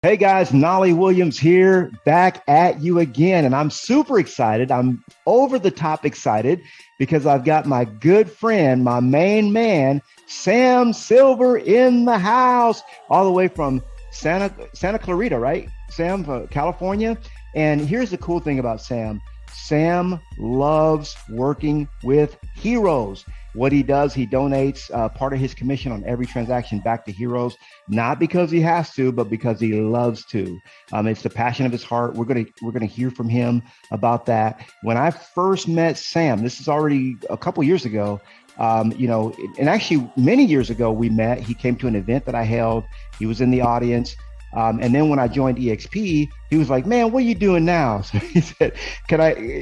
Hey guys, Nolly Williams here, back at you again. And I'm super excited. I'm over the top excited because I've got my good friend, my main man, Sam Silver in the house, all the way from Santa Clarita, right? Sam, California. And here's the cool thing about Sam. Sam loves working with heroes. What he does, he donates part of his commission on every transaction back to heroes, not because he has to, but because he loves to. It's the passion of his heart. We're gonna hear from him about that. When I first met Sam, this is already a couple years ago. And actually many years ago we met. He came to an event that I held. He was in the audience. And then when I joined EXP, he was like, man, what are you doing now? So he said,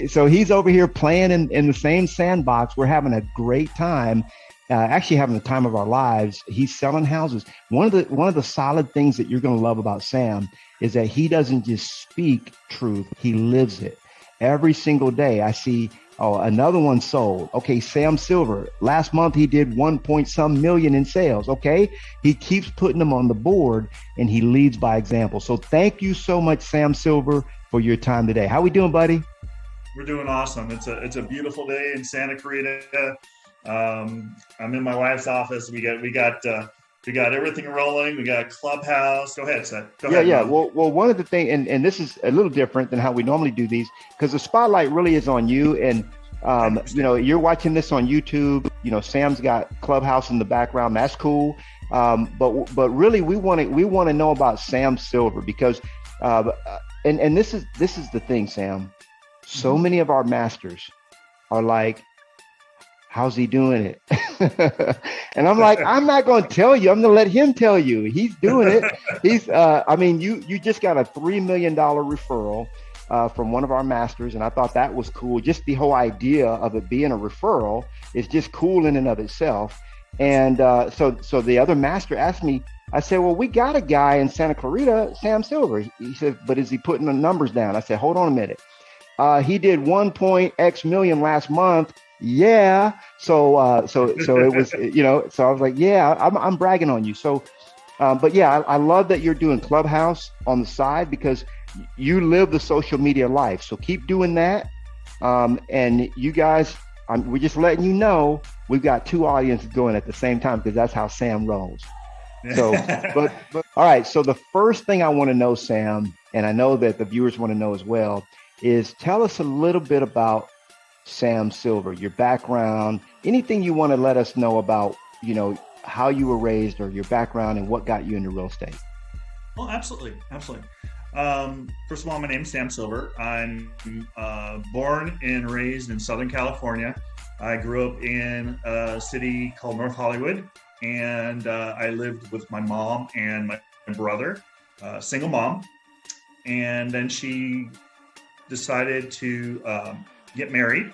so he's over here playing in the same sandbox. We're having a great time, actually having the time of our lives. He's selling houses. One of the solid things that you're going to love about Sam is that he doesn't just speak truth. He lives it. Every single day I see, oh, another one sold. Okay, Sam Silver. Last month he did 1 million in sales. Okay, he keeps putting them on the board and he leads by example. So thank you so much, Sam Silver, for your time today. How we doing, buddy? We're doing awesome. It's a beautiful day in Santa Clarita. I'm in my wife's office. We got everything rolling. We got a clubhouse. Go ahead, Seth. Go ahead. Yeah. Well, one of the things, and this is a little different than how we normally do these, because the spotlight really is on you. And you're watching this on YouTube. Sam's got Clubhouse in the background. That's cool. But really, we want to know about Sam Silver because, and this is the thing, Sam. So many of our masters are like, how's he doing it? And I'm like, I'm not going to tell you. I'm going to let him tell you. He's doing it. You just got a $3 million referral from one of our masters. And I thought that was cool. Just the whole idea of it being a referral is just cool in and of itself. And so the other master asked me, I said, well, we got a guy in Santa Clarita, Sam Silver. He said, but is he putting the numbers down? I said, hold on a minute. He did 1 million last month. Yeah. So it was, so I was like, yeah, I'm bragging on you. So, but yeah, I love that you're doing Clubhouse on the side because you live the social media life. So keep doing that. And you guys, we're just letting you know, we've got two audiences going at the same time because that's how Sam rolls. So, but all right. So the first thing I want to know, Sam, and I know that the viewers want to know as well, is tell us a little bit about Sam Silver, your background, anything you want to let us know about, how you were raised or your background and what got you into real estate. Oh, absolutely. Absolutely. First of all, my name's Sam Silver. I'm born and raised in Southern California. I grew up in a city called North Hollywood, and I lived with my mom and my brother, single mom. And then she decided to get married.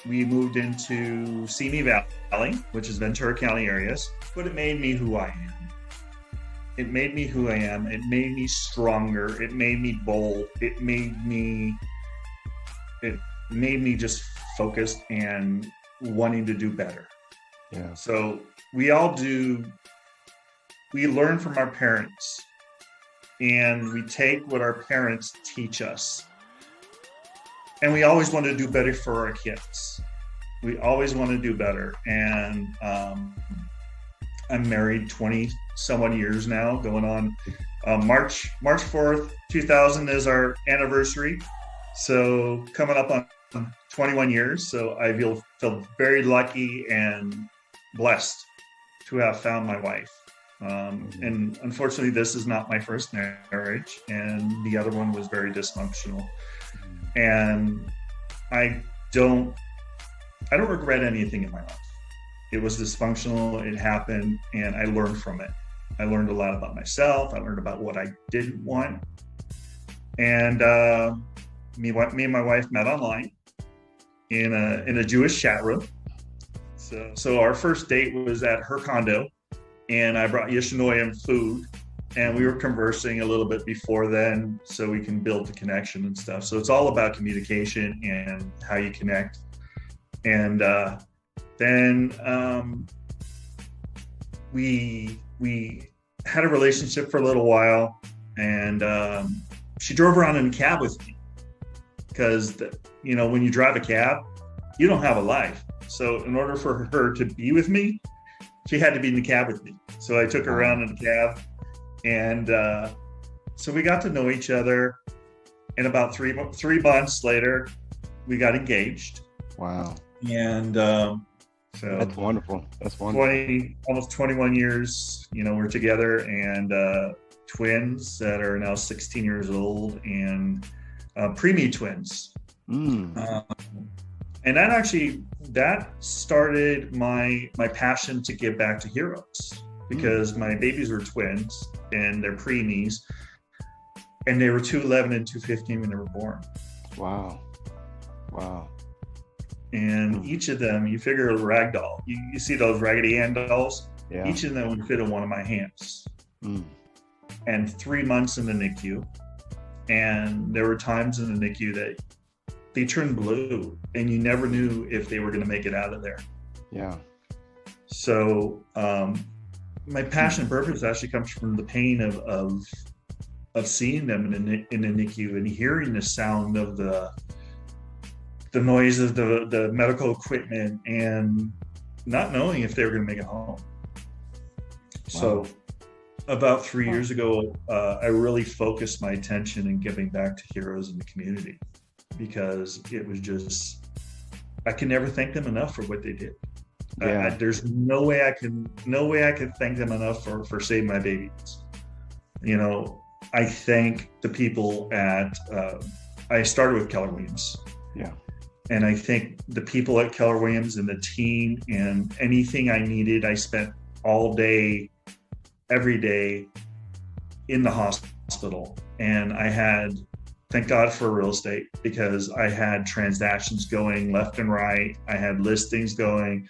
We moved into Simi Valley, which is Ventura County areas, but it made me who I am. It made me who I am. It made me stronger. It made me bold. It made me just focused and wanting to do better. Yeah. So we learn from our parents and we take what our parents teach us. And we always want to do better for our kids. We always want to do better. And I'm married 20 somewhat years now, going on March 4th, 2000 is our anniversary. So coming up on 21 years. So I feel very lucky and blessed to have found my wife. And unfortunately, this is not my first marriage. And the other one was very dysfunctional. And I don't regret anything in my life. It was dysfunctional, it happened, and I learned from it. I learned a lot about myself. I learned about what I didn't want. And me and my wife met online in a Jewish chat room. So our first date was at her condo, and I brought Yeshanoyim food. And we were conversing a little bit before then so we can build the connection and stuff. So it's all about communication and how you connect. And then we had a relationship for a little while. and she drove around in a cab with me because, when you drive a cab, you don't have a life. So in order for her to be with me, she had to be in the cab with me. So I took her around in the cab, and so we got to know each other. And about three months later, we got engaged. Wow. And so that's wonderful. That's wonderful. Almost 21 years, we're together, and twins that are now 16 years old, and preemie twins. And that started my passion to give back to Heroes, because my babies were twins and they're preemies, and they were 211 and 215 when they were born. Wow. And each of them, you figure a rag doll. You see those Raggedy Ann dolls? Yeah. Each of them would fit in one of my hands. And 3 months in the NICU. And there were times in the NICU that they turned blue, and you never knew if they were going to make it out of there. Yeah. So my passion and purpose actually comes from the pain of seeing them in the NICU and hearing the sound of the noise of the medical equipment, and not knowing if they were going to make it home. Wow. So about 3 years ago, I really focused my attention in giving back to Heroes in the community, because it was just, I can never thank them enough for what they did. Yeah. There's no way I could thank them enough for saving my babies. I thank the people I started with Keller Williams. Yeah. And I think the people at Keller Williams and the team, and anything I needed, I spent all day, every day in the hospital. And thank God for real estate, because I had transactions going left and right. I had listings going.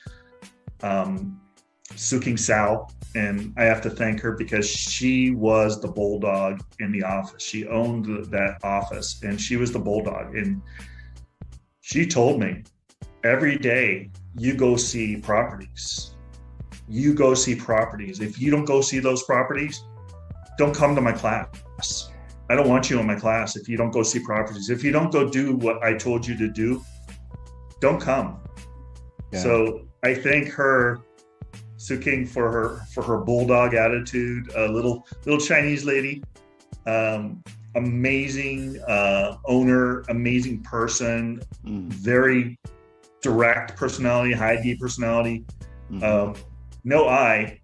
Suking Sal, and I have to thank her, because she was the bulldog in the office. She owned that office, and she was the bulldog. And she told me, every day you go see properties. You go see properties. If you don't go see those properties, don't come to my class. I don't want you in my class if you don't go see properties. If you don't go do what I told you to do, don't come. Yeah. So I thank her, Sue King, for her bulldog attitude. A little Chinese lady, amazing owner, amazing person, very direct personality, high D personality. No eye.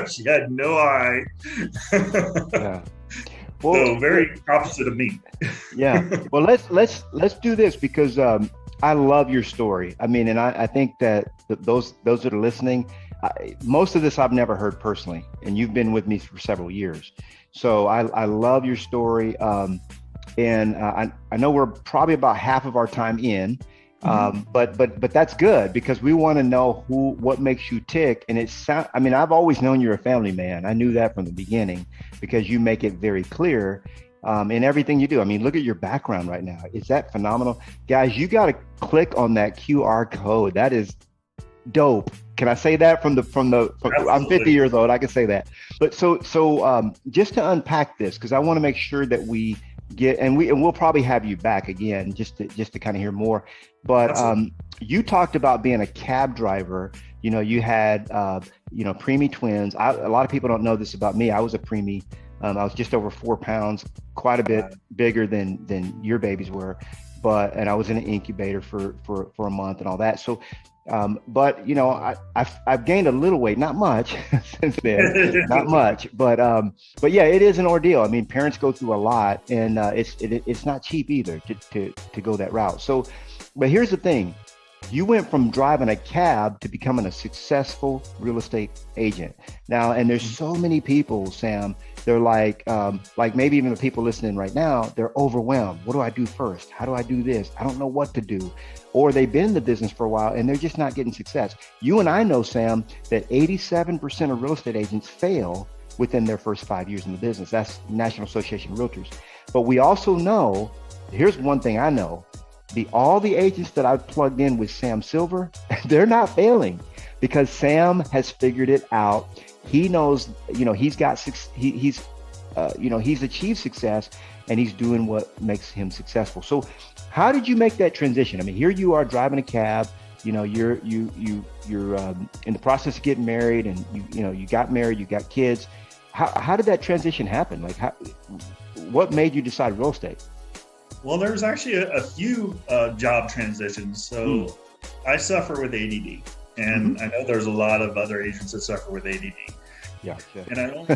She had no eye. Yeah. Well, so very opposite of me. Yeah. Well, let's do this, because I love your story. I mean, and I think that those that are listening, most of this I've never heard personally, and you've been with me for several years. So I love your story. And I know we're probably about half of our time in, but that's good, because we want to know what makes you tick. And I've always known you're a family man. I knew that from the beginning, because you make it very clear in everything you do. I mean, look at your background right now. Is that phenomenal? Guys, you got to click on that QR code. That is dope. Can I say that from I'm 50 years old, I can say that. But so just to unpack this, because I want to make sure that we get, and we'll probably have you back again just to kind of hear more. But you talked about being a cab driver. You had preemie twins. A lot of people don't know this about me. I was a preemie. I was just over 4 pounds, quite a bit bigger than your babies were, and I was in an incubator for a month and all that. So, but I've gained a little weight, not much since then, not much, but yeah, it is an ordeal. I mean, parents go through a lot, and it's not cheap either to go that route. So, but here's the thing. You went from driving a cab to becoming a successful real estate agent. Now, and there's so many people, Sam, they're like maybe even the people listening right now, they're overwhelmed. What do I do first? How do I do this? I don't know what to do. Or they've been in the business for a while and they're just not getting success. You and I know, Sam, that 87% of real estate agents fail within their first 5 years in the business. That's National Association of Realtors. But we also know, here's one thing I know, all the agents that I've plugged in with Sam Silver, they're not failing, because Sam has figured it out. He knows, he's he's achieved success and he's doing what makes him successful. So how did you make that transition? I mean, here you are driving a cab, you're in the process of getting married, and you got married, you got kids. How did that transition happen? Like, what made you decide real estate? Well, there's actually a few job transitions. So I suffer with ADD, and I know there's a lot of other agents that suffer with ADD. Yeah. And I don't.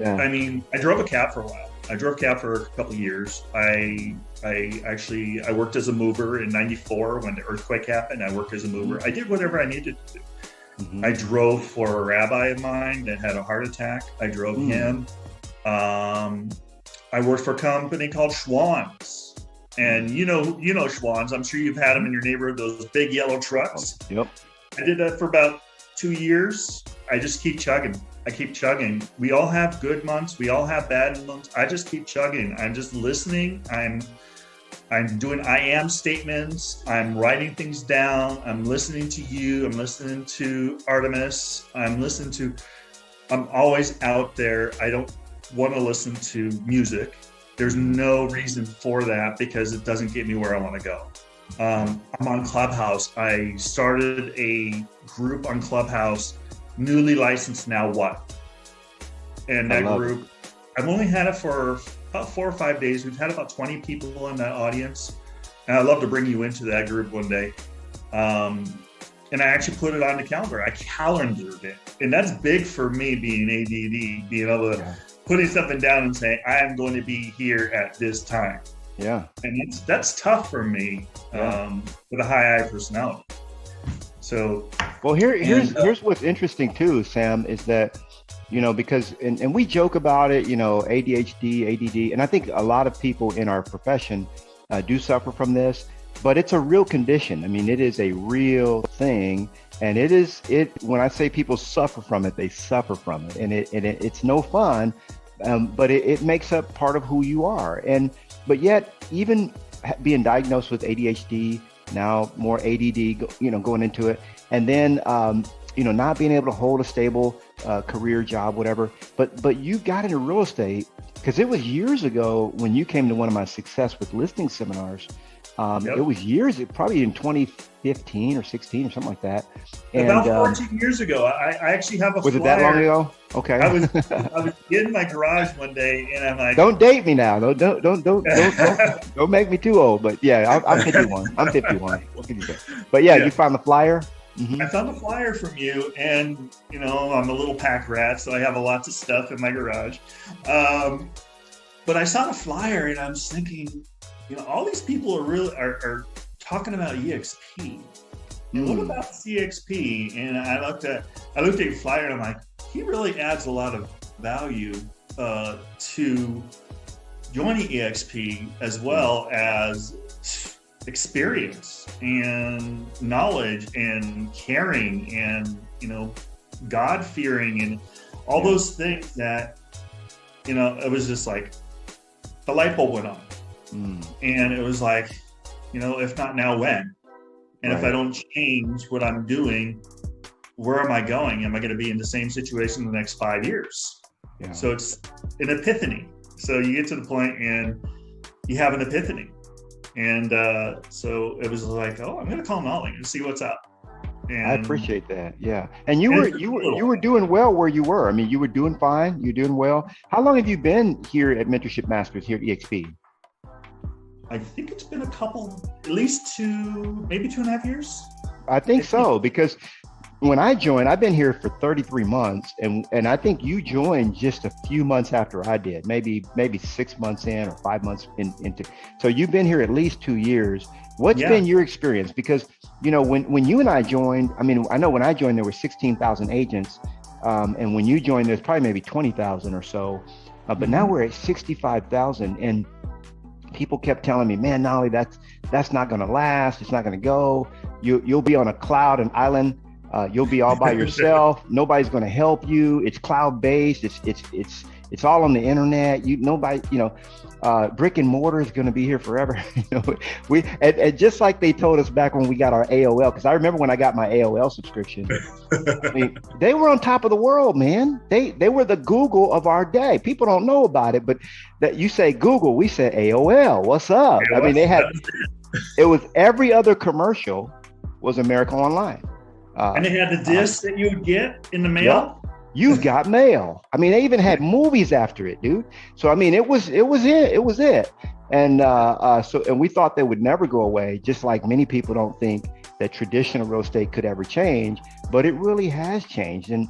I mean, I drove a cab for a while. I drove cab for a couple of years. I worked as a mover in '94 when the earthquake happened. I worked as a mover. I did whatever I needed to do. I drove for a rabbi of mine that had a heart attack. I drove him. I worked for a company called Schwann's, and you know Schwann's. I'm sure you've had them in your neighborhood. Those big yellow trucks. Yep. I did that for about 2 years. I just keep chugging. I keep chugging. We all have good months. We all have bad months. I just keep chugging. I'm just listening. I'm doing I am statements. I'm writing things down. I'm listening to you. I'm listening to Artemis. I'm always out there. I don't want to listen to music. There's no reason for that because it doesn't get me where I want to go. I'm on Clubhouse. I started a group on Clubhouse, Newly Licensed Now What? And that group, I've only had it for about 4 or 5 days. We've had about 20 people in that audience. And I'd love to bring you into that group one day. And I actually put it on the calendar. I calendared it. And that's big for me, being ADD, being able to putting something down and saying, I am going to be here at this time. Yeah. And that's tough for me with a high I personality. So, well, here's what's interesting too, Sam, is that, because, and we joke about it, ADHD, ADD, and I think a lot of people in our profession do suffer from this, but it's a real condition. I mean, it is a real thing. And when I say people suffer from it, they suffer from it, and it's no fun, but it makes up part of who you are. But yet, even being diagnosed with ADHD, now more ADD, going into it, and then not being able to hold a stable career job, whatever. But you got into real estate because it was years ago when you came to one of my Success with Listing seminars. It was years, probably in 2015 or 16 or something like that. And, about 14 years ago. I actually have a flyer. Was it that long ago? Okay. I was in my garage one day, and I'm like, "Don't date me now. Don't make me too old." But yeah, I'm 51. I'm 51. What can you say? But yeah, you found the flyer. I found the flyer from you, and I'm a little pack rat, so I have lots of stuff in my garage. But I saw the flyer, and I'm thinking, all these people are talking about EXP. And what about CXP? And I looked at your flyer, and I'm like, he really adds a lot of value to joining EXP, as well as experience and knowledge and caring and God fearing and all those things that it was just like the light bulb went on. And it was like, if not now, when? And if I don't change what I'm doing, where am I going? Am I going to be in the same situation in the next 5 years? Yeah. So it's an epiphany. So you get to the point and you have an epiphany. And so it was like, I'm going to call Nolly and see what's up. And I appreciate that. Yeah. And you were doing well where you were. I mean, you were doing fine. You're doing well. How long have you been here at Mentorship Masters here at EXP? I think it's been at least maybe 2.5 years. I think so, because when I joined, I've been here for 33 months, and I think you joined just a few months after I did, maybe 6 months in or 5 months into. So you've been here at least 2 years. What's been your experience? Because when you and I joined, I mean, I know when I joined there were 16,000 agents, and when you joined, there's probably maybe 20,000 or so, but now we're at 65,000, and people kept telling me, man, Nolly, that's not going to last. It's not going to go. You'll be on a cloud, an island. You'll be all by yourself. Nobody's going to help you. It's cloud based. It's It's all on the internet. Nobody, brick and mortar is going to be here forever. And just like they told us back when we got our AOL, because I remember when I got my AOL subscription, I mean, they were on top of the world, man. They were the Google of our day. People don't know about it, but that you say Google, we say AOL. What's up? I mean, it was every other commercial was America Online. And they had the disc that you would get in the mail. Yeah, you got mail. I mean, they even had movies after it, dude. So I mean, it was it. And we thought they would never go away. Just like many people don't think that traditional real estate could ever change, but it really has changed. And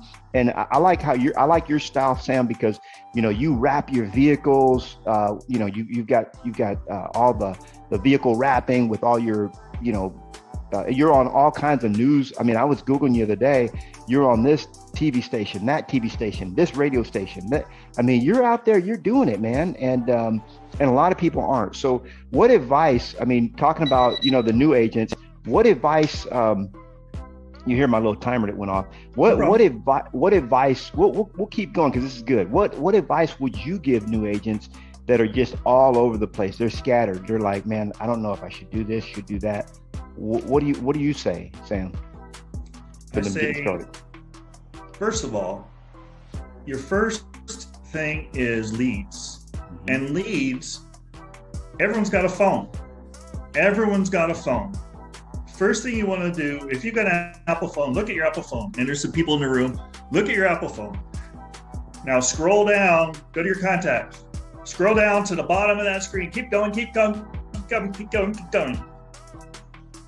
I like your style, Sam, because you wrap your vehicles. You've got all the vehicle wrapping with all your you're on all kinds of news. I mean, I was Googling you the other day. You're on this TV station, that TV station, this radio station. You're out there, you're doing it, man. And a lot of people aren't. So what advice, talking about, the new agents, what advice, you hear my little timer that went off. What advice, we'll keep going because this is good. What advice would you give new agents that are just all over the place? They're scattered. They're like, man, I don't know if I should do this, should do that. What do you say, Sam? I say, first of all, your first thing is leads. Mm-hmm. And leads, everyone's got a phone. First thing you want to do, if you've got an Apple phone, look at your Apple phone. And there's some people in the room. Look at your Apple phone. Now scroll down, go to your contacts. Scroll down to the bottom of that screen. Keep going.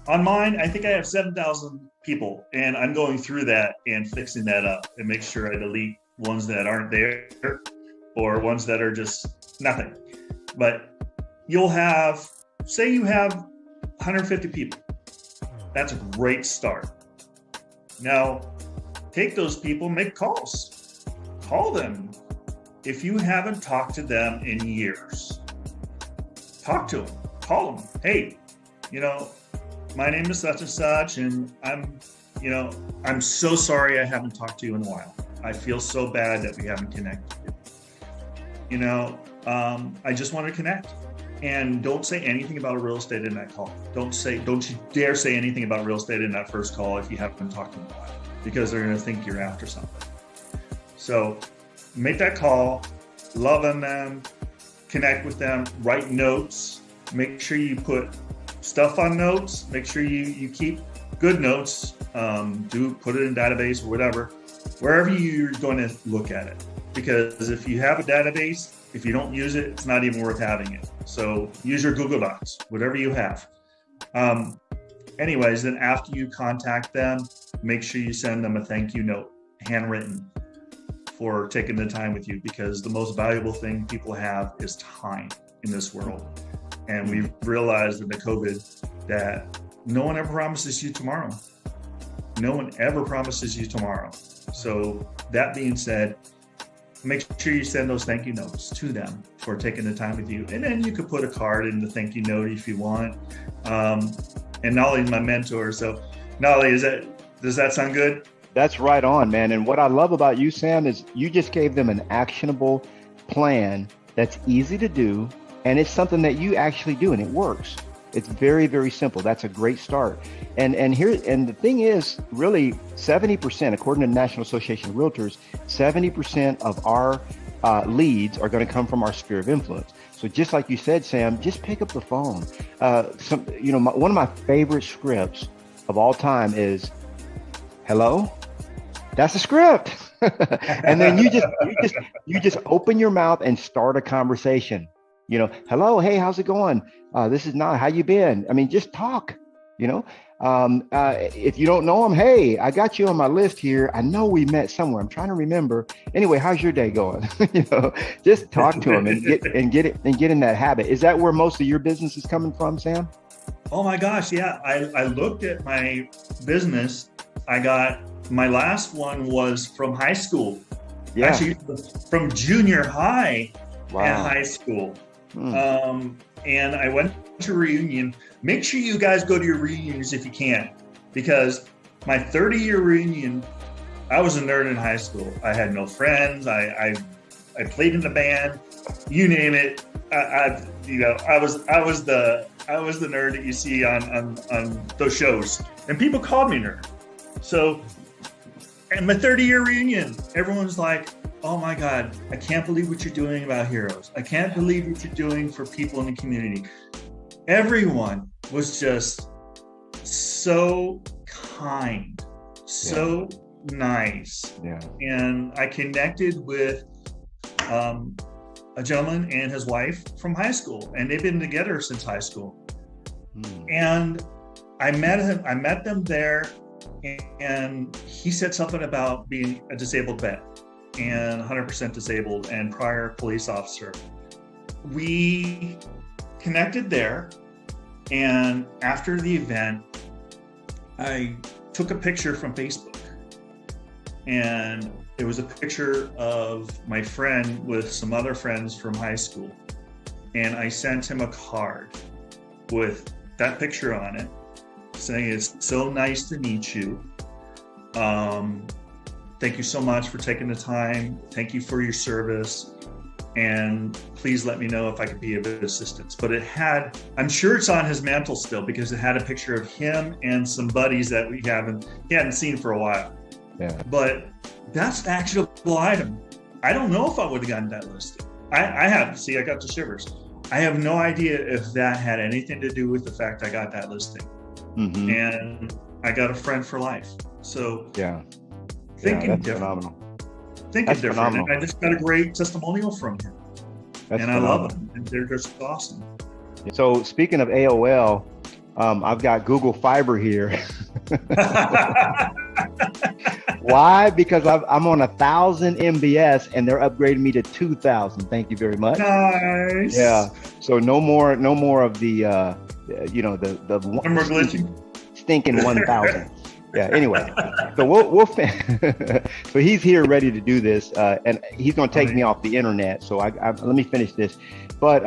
On mine, I think I have 7,000 people, and I'm going through that and fixing that up and make sure I delete ones that aren't there or ones that are just nothing. But you'll have, say you have 150 people. That's a great start. Now, take those people, make calls. Call them. If you haven't talked to them in years, talk to them. Call them. Hey, my name is such and such, and I'm so sorry I haven't talked to you in a while. I feel so bad that we haven't connected. I just want to connect. And don't say anything about real estate in that call. Don't you dare say anything about real estate in that first call if you haven't talked to them about it, because they're going to think you're after something. So make that call, love on them, connect with them, write notes, make sure you put stuff on notes, make sure you keep good notes, put it in database or whatever, wherever you're going to look at it. Because if you have a database, if you don't use it, it's not even worth having it. So use your Google Docs, whatever you have. Anyways, then after you contact them, make sure you send them a thank you note, handwritten, for taking the time with you, because the most valuable thing people have is time in this world. And we've realized in the COVID that no one ever promises you tomorrow. No one ever promises you tomorrow. So that being said, make sure you send those thank you notes to them for taking the time with you. And then you could put a card in the thank you note if you want. And Nolly's my mentor. So Nolly, does that sound good? That's right on, man. And what I love about you, Sam, is you just gave them an actionable plan that's easy to do. And it's something that you actually do, and it works. It's very, very simple. That's a great start. And the thing is, really, 70%, according to the National Association of Realtors, 70% of our leads are going to come from our sphere of influence. So just like you said, Sam, just pick up the phone. One of my favorite scripts of all time is, "Hello." That's a script. And then you just open your mouth and start a conversation. Hello, hey, how's it going? This is not, how you been? Just talk, if you don't know them, hey, I got you on my list here. I know we met somewhere. I'm trying to remember. Anyway, how's your day going? Just talk to them and get in that habit. Is that where most of your business is coming from, Sam? Oh my gosh. Yeah. I looked at my business. My last one was from high school. Yeah. Actually from junior high. Wow. And high school. And I went to a reunion. Make sure you guys go to your reunions if you can, because my 30-year reunion, I was a nerd in high school. I had no friends. I I played in the band, you name it. I was the nerd that you see on those shows, and people called me nerd. So, at my 30-year reunion, everyone's like, "Oh my God, I can't believe what you're doing about heroes. I can't believe what you're doing for people in the community." Everyone was just so kind, so nice. Yeah. And I connected with a gentleman and his wife from high school, and they've been together since high school. And I met them there, and he said something about being a disabled vet and 100% disabled and prior police officer. We connected there, and after the event, I took a picture from Facebook, and it was a picture of my friend with some other friends from high school, and I sent him a card with that picture on it saying, "It's so nice to meet you. Thank you so much for taking the time. Thank you for your service. And please let me know if I could be of assistance." But it had, I'm sure it's on his mantle still, because it had a picture of him and some buddies that he hadn't seen for a while. Yeah. But that's an actionable item. I don't know if I would have gotten that listing. I got the shivers. I have no idea if that had anything to do with the fact I got that listing. Mm-hmm. And I got a friend for life. So thinking that's different. phenomenal. Thinking That's different. phenomenal. And I just got a great testimonial from him. That's and phenomenal. I love them. And they're just awesome. So speaking of AOL, I've got Google Fiber here. Why? Because I'm on 1,000 MBS and they're upgrading me to 2,000. Thank you very much. Nice. Yeah. So no more of the the No more glitching. stinking 1,000. Yeah. Anyway, so we'll so he's here ready to do this, and he's going to take me off the internet. So I let me finish this. But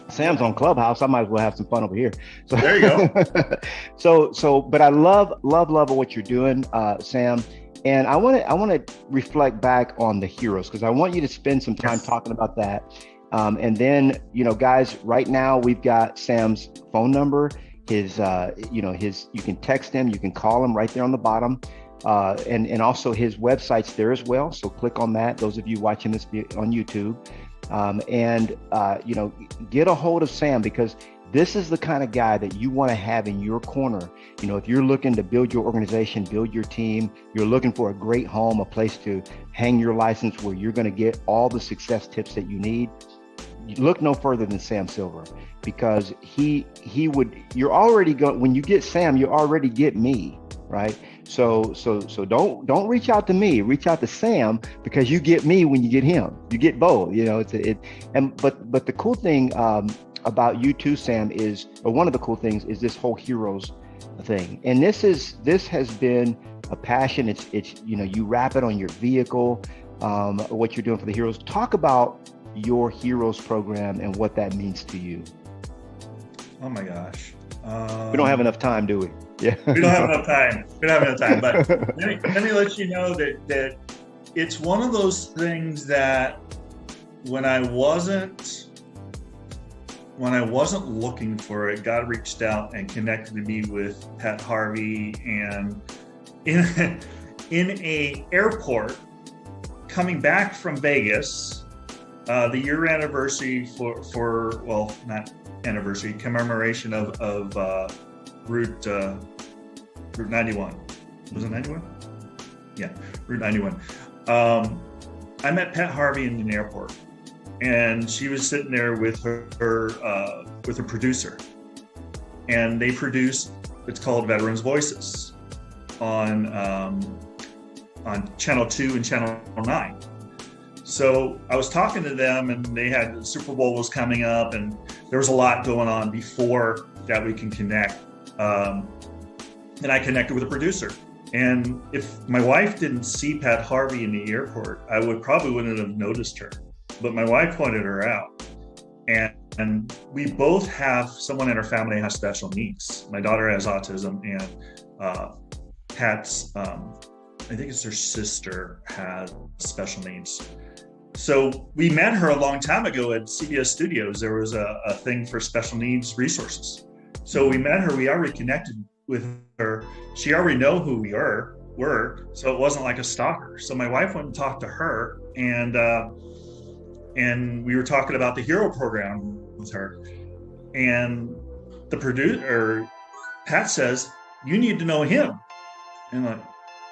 Sam's on Clubhouse. I might as well have some fun over here. So there you go. But I love what you're doing, Sam. And I want to reflect back on the heroes, because I want you to spend some time talking about that. And then, guys, right now we've got Sam's phone number, his you can text him, you can call him right there on the bottom. And also his website's there as well. So click on that. Those of you watching this on YouTube, get a hold of Sam, because this is the kind of guy that you want to have in your corner. If you're looking to build your organization, build your team, you're looking for a great home, a place to hang your license where you're going to get all the success tips that you need, look no further than Sam Silver, because you're already going, when you get Sam, you already get me, right? So don't reach out to me, reach out to Sam, because you get me when you get him. You get both, but the cool thing about you too, Sam, one of the cool things is this whole heroes thing. And this has been a passion. It's you wrap it on your vehicle, what you're doing for the heroes. Talk about your heroes program and what that means to you. Oh my gosh. We don't have enough time, do we? Yeah. We don't have enough time, but let me let you know that it's one of those things that when I wasn't looking for it, God reached out and connected me with Pat Harvey, and in a airport coming back from Vegas, the year anniversary not anniversary, commemoration of Route 91. Was it 91? Yeah, Route 91. I met Pat Harvey in an airport, and she was sitting there with her with a producer, and they produce, it's called Veterans Voices on Channel 2 and Channel 9. So I was talking to them, and they had, the Super Bowl was coming up, and there was a lot going on before that we can connect. And I connected with a producer. And if my wife didn't see Pat Harvey in the airport, I probably wouldn't have noticed her. But my wife pointed her out. And we both have someone in our family that has special needs. My daughter has autism, and Pat's, I think it's her sister, has special needs. So we met her a long time ago at CBS Studios. There was a thing for special needs resources. So we met her. We already connected with her. She already know who we were. So it wasn't like a stalker. So my wife went and talked to her, and we were talking about the Hero program with her. And the producer, Pat, says, "You need to know him." And I'm like,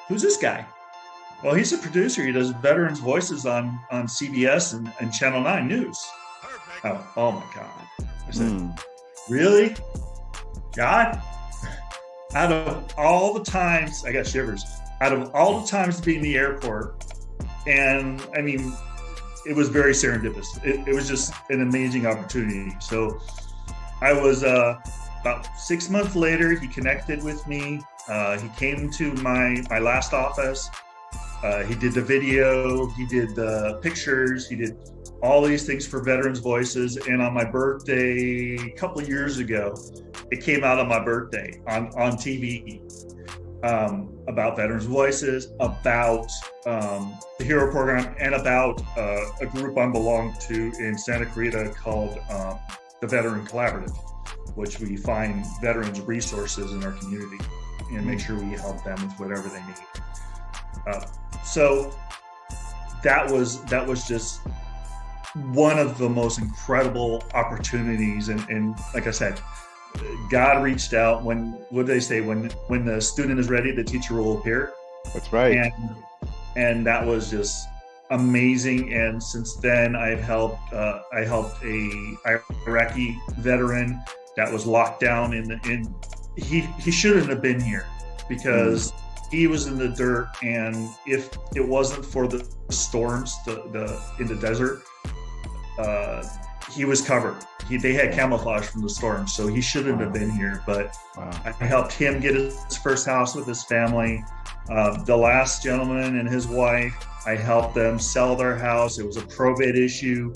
"Who's this guy?" Well, he's a producer. He does Veterans Voices on CBS and Channel 9 News. Oh my God. I said, Really? God? Out of all the times, I got shivers, out of all the times to be in the airport, and I mean, it was very serendipitous. It was just an amazing opportunity. So I was, about 6 months later, he connected with me. He came to my last office. He did the video, he did the pictures, he did all these things for Veterans Voices. And on my birthday, a couple of years ago, it came out on my birthday on TV about Veterans Voices, about the Hero program, and about a group I belong to in Santa Clarita called the Veteran Collaborative, which we find veterans resources in our community and make sure we help them with whatever they need. So that was just one of the most incredible opportunities. And like I said, God reached out when, what do they say? When the student is ready, the teacher will appear. That's right. And that was just amazing. And since then I helped a Iraqi veteran that was locked down he shouldn't have been here because he was in the dirt, and if it wasn't for the storms in the desert, he was covered. They had camouflage from the storm, so he shouldn't have been here. But I helped him get his first house with his family. The last gentleman and his wife, I helped them sell their house. It was a probate issue.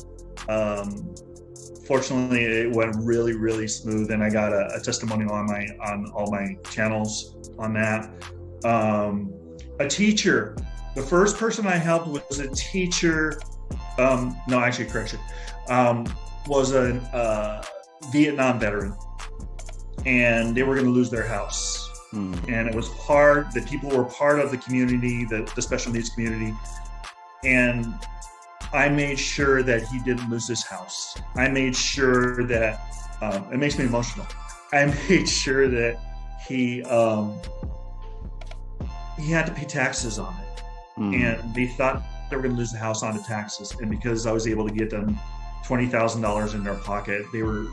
Fortunately, it went really, really smooth, and I got a testimonial on all my channels on that. A teacher. The first person I helped was a teacher. No, actually, correction. Was a Vietnam veteran, and they were going to lose their house. And it was the people were part of the community, the special needs community. And I made sure that he didn't lose his house. I made sure that, it makes me emotional. I made sure that he had to pay taxes on it. And they thought they were going to lose the house on the taxes. And because I was able to get them $20,000 in their pocket, they were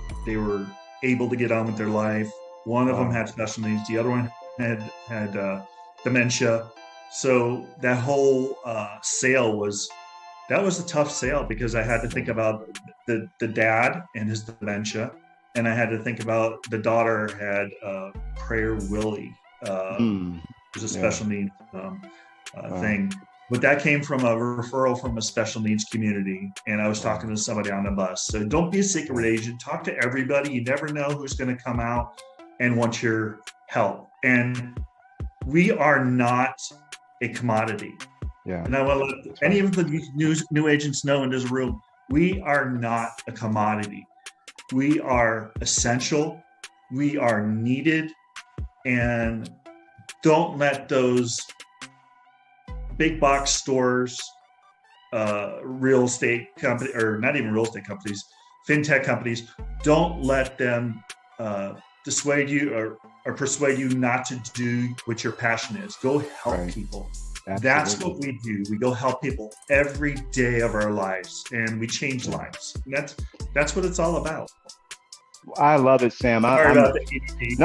able to get on with their life. One of them had special needs. The other one had dementia. So that whole sale was a tough sale because I had to think about the dad and his dementia, and I had to think about the daughter had Prayer Willie, was a special needs thing. But that came from a referral from a special needs community, and I was talking to somebody on the bus. So don't be a secret agent. Talk to everybody. You never know who's going to come out and want your help. And we are not a commodity. Yeah. And I want to let any of the new agents know in this room, we are not a commodity. We are essential. We are needed. And don't let those big box stores, real estate company, or not even real estate companies, fintech companies, don't let them dissuade you or persuade you not to do what your passion is. Go help people. Absolutely. That's what we do. We go help people every day of our lives, and we change lives. And that's what it's all about. I love it, Sam. Sorry about the EDD.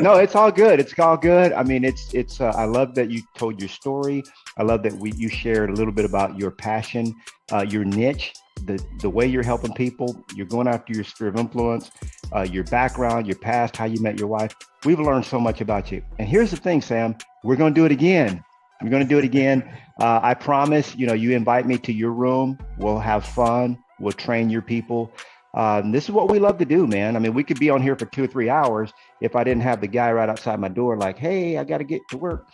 No, it's all good. It's all good. I mean, it's. I love that you told your story. I love that you shared a little bit about your passion, your niche, the way you're helping people. You're going after your sphere of influence, your background, your past, how you met your wife. We've learned so much about you. And here's the thing, Sam. We're going to do it again. I'm going to do it again. I promise. You invite me to your room. We'll have fun. We'll train your people. This is what we love to do, man. I mean, we could be on here for 2 or 3 hours if I didn't have the guy right outside my door like, hey, I got to get to work.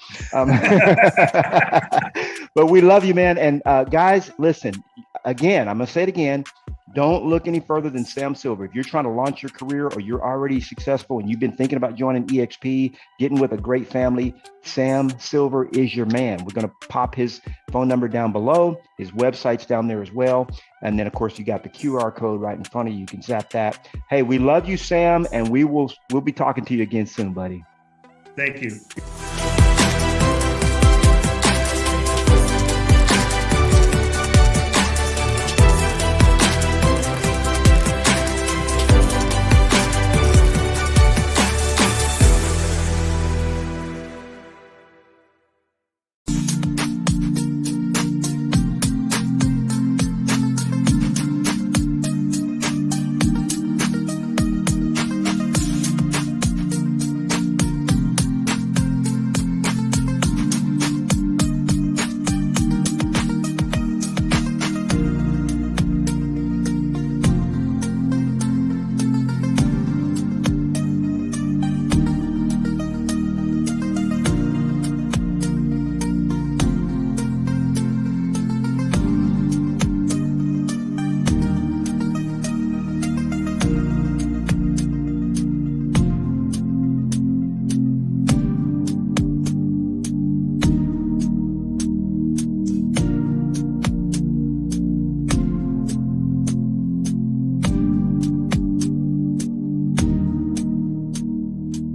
But we love you, man. And guys, listen, again, I'm going to say it again. Don't look any further than Sam Silver. If you're trying to launch your career or you're already successful and you've been thinking about joining EXP, getting with a great family, Sam Silver is your man. We're going to pop his phone number down below. His website's down there as well. And then, of course, you got the QR code right in front of you. You can zap that. Hey, we love you, Sam, and we'll be talking to you again soon, buddy. Thank you.